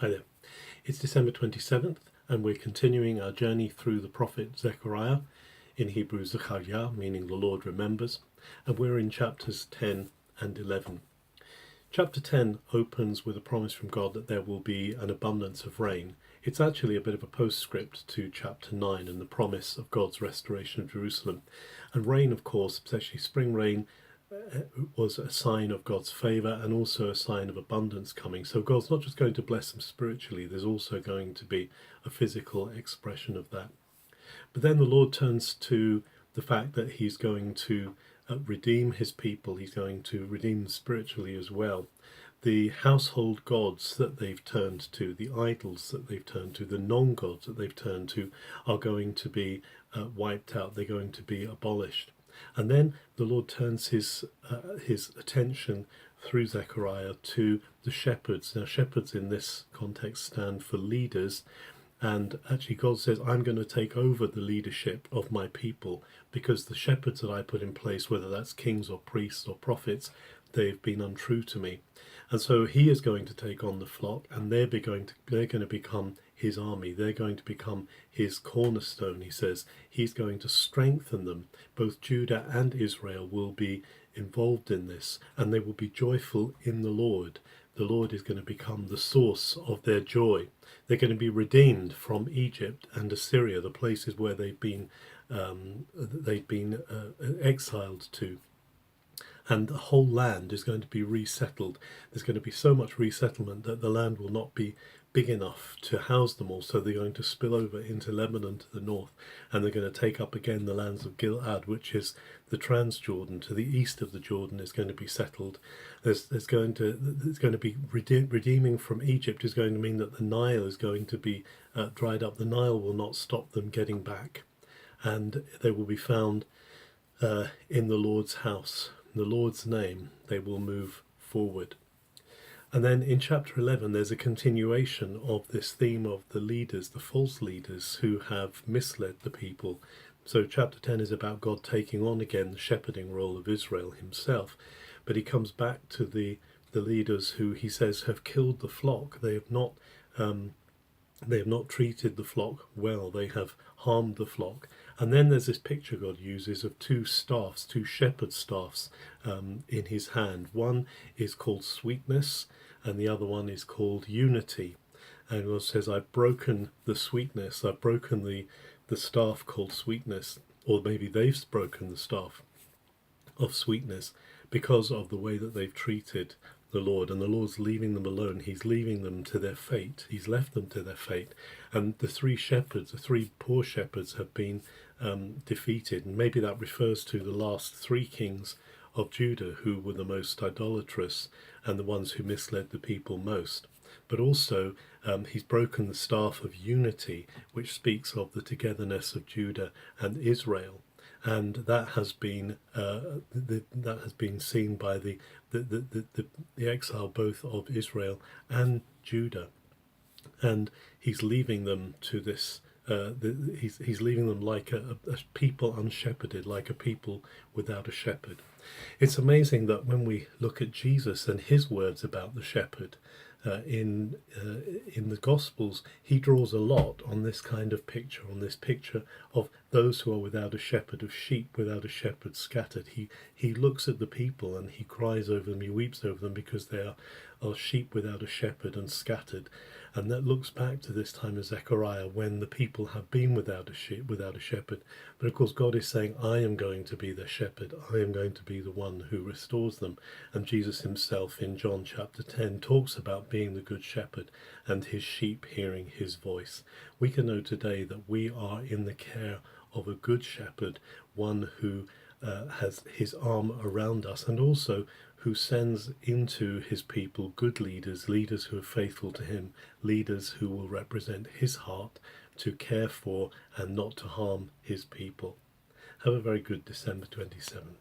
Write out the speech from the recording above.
Hi there. It's December 27th, and we're continuing our journey through the prophet Zechariah, in Hebrew Zechariah, meaning the Lord remembers, and we're in chapters 10 and 11. Chapter 10 opens with a promise from God that there will be an abundance of rain. It's actually a bit of a postscript to chapter 9 and the promise of God's restoration of Jerusalem. And rain, of course, especially spring rain, was a sign of God's favour and also a sign of abundance coming. So God's not just going to bless them spiritually, there's also going to be a physical expression of that. But then the Lord turns to the fact that he's going to redeem his people. He's going to redeem them spiritually as well. The household gods that they've turned to, the idols that they've turned to, the non-gods that they've turned to are going to be wiped out. They're going to be abolished. And then the Lord turns his attention through Zechariah to the shepherds. Now, shepherds in this context stand for leaders. And actually God says, I'm going to take over the leadership of my people, because the shepherds that I put in place, whether that's kings or priests or prophets, they've been untrue to me. And so he is going to take on the flock, and they're going to become his army. They're going to become his cornerstone, he says. He's going to strengthen them. Both Judah and Israel will be involved in this, and they will be joyful in the Lord. The Lord is going to become the source of their joy. They're going to be redeemed from Egypt and Assyria, the places where they've been exiled to. And the whole land is going to be resettled. There's going to be so much resettlement that the land will not be big enough to house them all, so they're going to spill over into Lebanon to the north, and they're going to take up again the lands of Gilead, which is the Transjordan. To the east of the Jordan is going to be settled. There's going to be redeeming from Egypt is going to mean that the Nile is going to be dried up. The Nile will not stop them getting back, and they will be found in the Lord's house. In the Lord's name they will move forward. And then in chapter 11 there's a continuation of this theme of the leaders, the false leaders who have misled the people. So chapter 10 is about God taking on again the shepherding role of Israel himself, but he comes back to the leaders who he says have killed the flock. They have not treated the flock well. They have harmed the flock. And then there's this picture God uses of two staffs, two shepherd staffs in his hand. One is called sweetness, and the other one is called unity. And God says, I've broken the sweetness. I've broken the staff called sweetness, or maybe they've broken the staff of sweetness because of the way that they've treated the Lord, and the Lord's leaving them alone. He's leaving them to their fate. He's left them to their fate. And the three poor shepherds have been defeated, and maybe that refers to the last three kings of Judah, who were the most idolatrous and the ones who misled the people most. But also he's broken the staff of unity, which speaks of the togetherness of Judah and Israel. And that has been seen by the exile both of Israel and Judah, and he's leaving them to this. He's leaving them like a people unshepherded, like a people without a shepherd. It's amazing that when we look at Jesus and his words about the shepherd, in the Gospels, he draws a lot on this kind of picture, on this picture of those who are without a shepherd, of sheep without a shepherd scattered. He looks at the people and he cries over them, he weeps over them because they are sheep without a shepherd and scattered. And that looks back to this time of Zechariah when the people have been without a shepherd. But of course God is saying, I am going to be their shepherd. I am going to be the one who restores them. And Jesus himself in John chapter 10 talks about being the good shepherd and his sheep hearing his voice. We can know today that we are in the care of a good shepherd, one who has his arm around us, and also who sends into his people good leaders who are faithful to him, leaders who will represent his heart to care for and not to harm his people. Have a very good December 27.